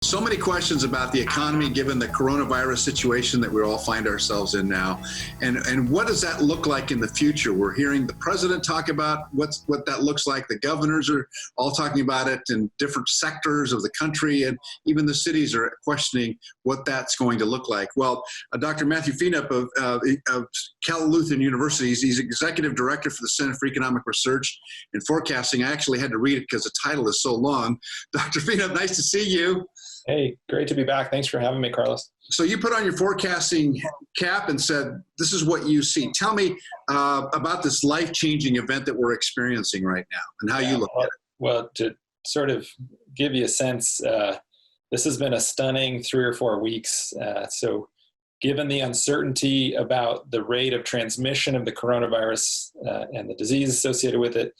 So many questions about the economy given the coronavirus situation that we all find ourselves in now. And what does that look like in the future? We're hearing the president talk about what that looks like. The governors are all talking about it in different sectors of the country, and even the cities are questioning what that's going to look like. Well, Dr. Matthew Fienup of Cal Lutheran University, he's executive director for the Center for Economic Research and Forecasting. I actually had to read it because the title is so long. Dr. Fienup, nice to see you. Hey, great to be back. Thanks for having me, Carlos. So you put on your forecasting cap and said, this is what you see. Tell me about this life-changing event that we're experiencing right now and how you look at it. Well, to sort of give you a sense, this has been a stunning 3 or 4 weeks. So given the uncertainty about the rate of transmission of the coronavirus and the disease associated with it,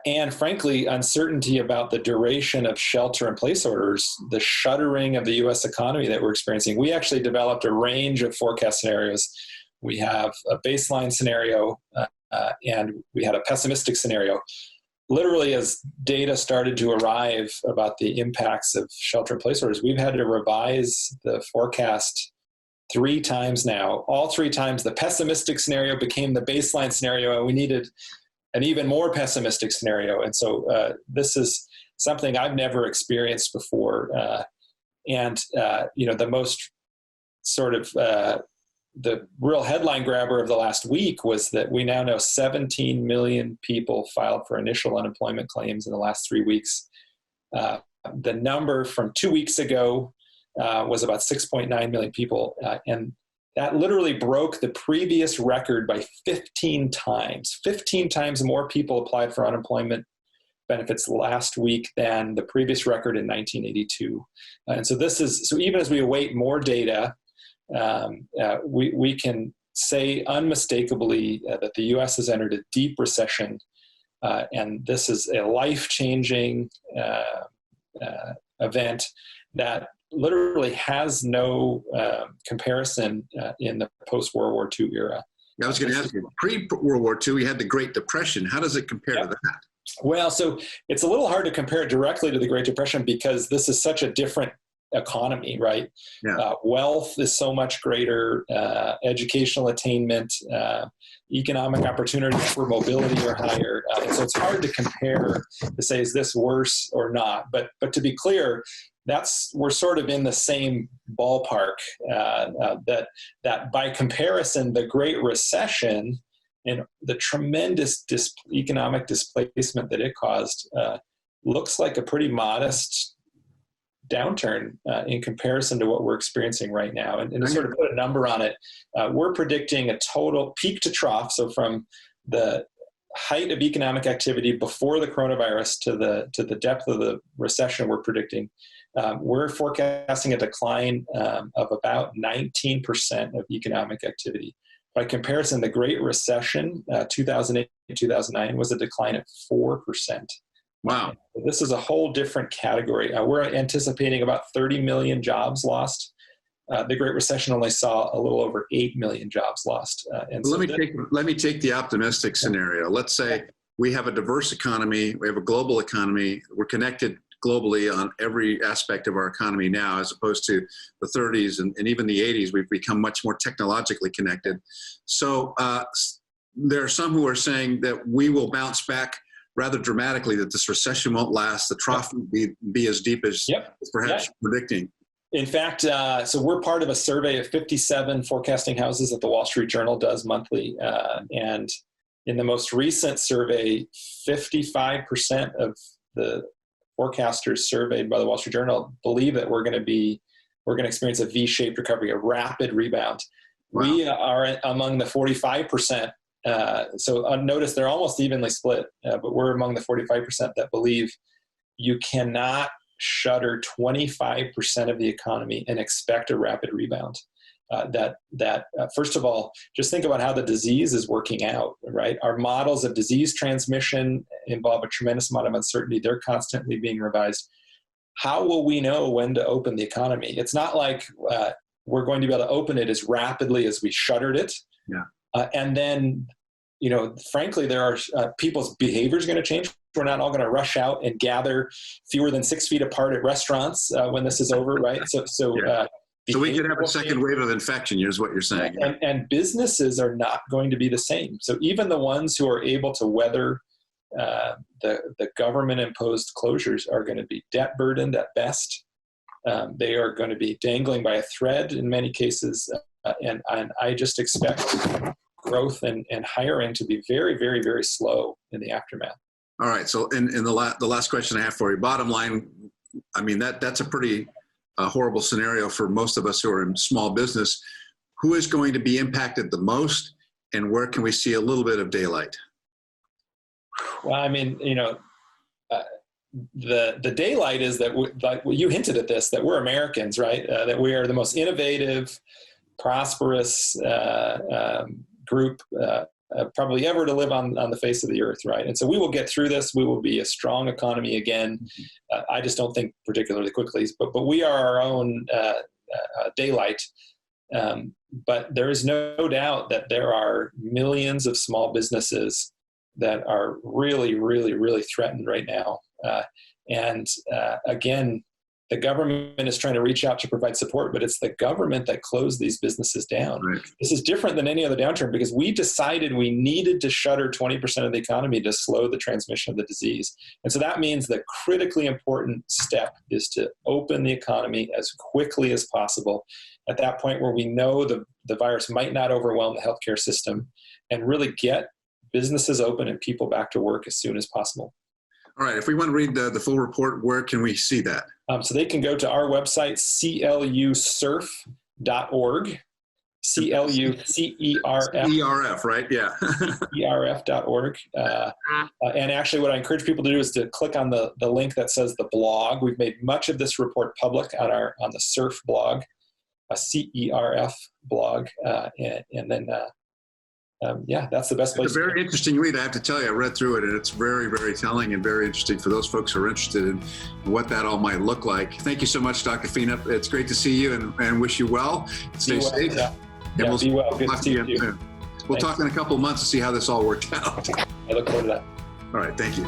and frankly, uncertainty about the duration of shelter-in-place orders, the shuttering of the U.S. economy that we're experiencing, we actually developed a range of forecast scenarios. We have a baseline scenario, and we had a pessimistic scenario. Literally, as data started to arrive about the impacts of shelter-in-place orders, we've had to revise the forecast 3 times now. All 3 times, the pessimistic scenario became the baseline scenario, and we needed an even more pessimistic scenario. And so this is something I've never experienced before. The most sort of the real headline grabber of the last week was that we now know 17 million people filed for initial unemployment claims in the last 3 weeks. The number from 2 weeks ago was about 6.9 million people. And that literally broke the previous record by 15 times. 15 times more people applied for unemployment benefits last week than the previous record in 1982. And so even as we await more data, we can say unmistakably that the U.S. has entered a deep recession, and this is a life-changing event that literally has no comparison in the post-World War II era. I was going to ask you, pre-World War II, we had the Great Depression. How does it compare to that? Well, so it's a little hard to compare it directly to the Great Depression because this is such a different economy, right? Yeah. Wealth is so much greater, educational attainment, economic opportunities for mobility are higher. And so it's hard to compare to say, is this worse or not? But to be clear, we're sort of in the same ballpark, that by comparison, the Great Recession and the tremendous economic displacement that it caused looks like a pretty modest downturn in comparison to what we're experiencing right now. And to sort of put a number on it, we're predicting a total peak to trough. So from the height of economic activity before the coronavirus to the depth of the recession we're predicting, we're forecasting a decline of about 19% of economic activity. By comparison, the Great Recession, 2008-2009, was a decline of 4%. Wow. This is a whole different category. We're anticipating about 30 million jobs lost. The Great Recession only saw a little over 8 million jobs lost. Let me take the optimistic scenario. Let's say we have a diverse economy, we have a global economy, we're connected globally on every aspect of our economy now, as opposed to the 30s and even the 80s. We've become much more technologically connected. So there are some who are saying that we will bounce back rather dramatically, that this recession won't last, the trough will be as deep as perhaps predicting. In fact, so we're part of a survey of 57 forecasting houses that the Wall Street Journal does monthly. And in the most recent survey, 55% of the forecasters surveyed by the Wall Street Journal believe that we're going to experience a V-shaped recovery, a rapid rebound. Wow. We are among the 45%. So notice they're almost evenly split, but we're among the 45% that believe you cannot shutter 25% of the economy and expect a rapid rebound. First of all, just think about how the disease is working out, right? Our models of disease transmission involve a tremendous amount of uncertainty. They're constantly being revised. How will we know when to open the economy? It's not like we're going to be able to open it as rapidly as we shuttered it. Yeah. And then frankly, there are people's behavior is going to change. We're not all going to rush out and gather fewer than 6 feet apart at restaurants when this is over, right? So we could have a second wave of infection, is what you're saying. And businesses are not going to be the same. So even the ones who are able to weather the government-imposed closures are going to be debt burdened at best. They are going to be dangling by a thread in many cases, and I just expect growth and hiring to be very, very, very slow in the aftermath. All right. So in the last question I have for you, bottom line, I mean, that's a pretty horrible scenario for most of us who are in small business. Who is going to be impacted the most, and where can we see a little bit of daylight? Well, I mean, the daylight is that, like you hinted at this, that we're Americans, right? That we are the most innovative, prosperous group probably ever to live on the face of the earth, right? And so we will get through this. We will be a strong economy again. I just don't think particularly quickly, but we are our own daylight. But there is no doubt that there are millions of small businesses that are really, really, really threatened right now. Again, the government is trying to reach out to provide support, but it's the government that closed these businesses down. Right. This is different than any other downturn because we decided we needed to shutter 20% of the economy to slow the transmission of the disease. And so that means the critically important step is to open the economy as quickly as possible at that point where we know the virus might not overwhelm the healthcare system, and really get businesses open and people back to work as soon as possible. All right. If we want to read the full report, where can we see that? So they can go to our website, clucerf.org. CLUCERF. right? Yeah. CERF.org. And actually what I encourage people to do is to click on the link that says the blog. We've made much of this report public on the CERF blog, a CERF blog. And then that's the best place. It's a very interesting read, I have to tell you. I read through it, and it's very, very telling and very interesting for those folks who are interested in what that all might look like. Thank you so much, Dr. Fienup. It's great to see you and wish you well. Stay safe. Yeah, be well. Good to see you. We'll talk in a couple of months to see how this all worked out. I look forward to that. All right. Thank you.